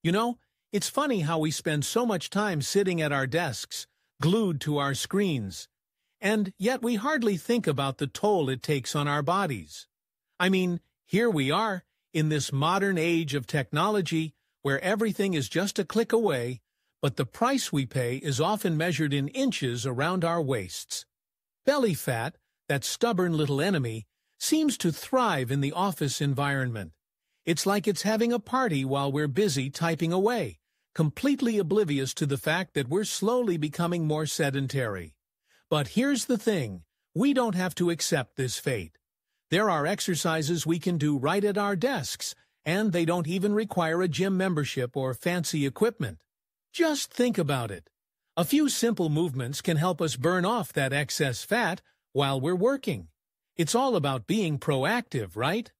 You know, it's funny how we spend so much time sitting at our desks, glued to our screens, and yet we hardly think about the toll it takes on our bodies. I mean, here we are, in this modern age of technology, where everything is just a click away, but the price we pay is often measured in inches around our waists. Belly fat, that stubborn little enemy, seems to thrive in the office environment. It's like it's having a party while we're busy typing away, completely oblivious to the fact that we're slowly becoming more sedentary. But here's the thing, we don't have to accept this fate. There are exercises we can do right at our desks, and they don't even require a gym membership or fancy equipment. Just think about it. A few simple movements can help us burn off that excess fat while we're working. It's all about being proactive, right?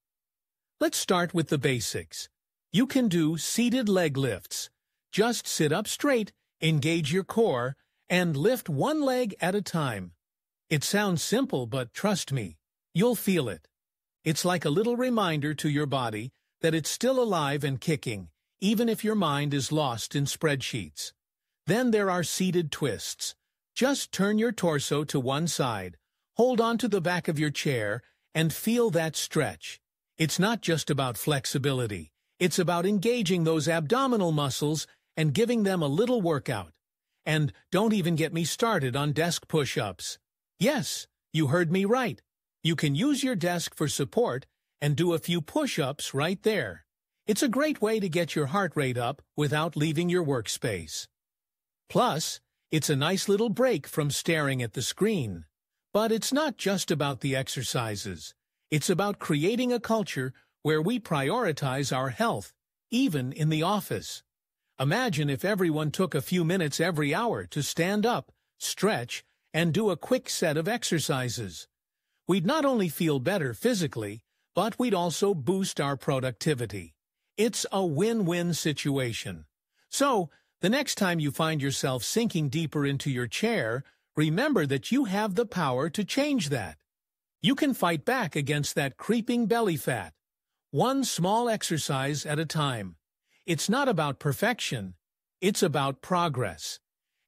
Let's start with the basics. You can do seated leg lifts. Just sit up straight, engage your core, and lift one leg at a time. It sounds simple, but trust me, you'll feel it. It's like a little reminder to your body that it's still alive and kicking, even if your mind is lost in spreadsheets. Then there are seated twists. Just turn your torso to one side, hold on to the back of your chair, and feel that stretch. It's not just about flexibility. It's about engaging those abdominal muscles and giving them a little workout. And don't even get me started on desk push-ups. Yes, you heard me right. You can use your desk for support and do a few push-ups right there. It's a great way to get your heart rate up without leaving your workspace. Plus, it's a nice little break from staring at the screen. But it's not just about the exercises. It's about creating a culture where we prioritize our health, even in the office. Imagine if everyone took a few minutes every hour to stand up, stretch, and do a quick set of exercises. We'd not only feel better physically, but we'd also boost our productivity. It's a win-win situation. So, the next time you find yourself sinking deeper into your chair, remember that you have the power to change that. You can fight back against that creeping belly fat, one small exercise at a time. It's not about perfection, it's about progress.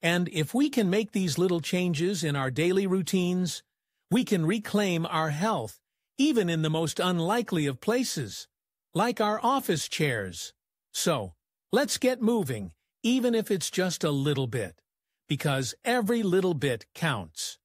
And if we can make these little changes in our daily routines, we can reclaim our health, even in the most unlikely of places, like our office chairs. So, let's get moving, even if it's just a little bit, because every little bit counts.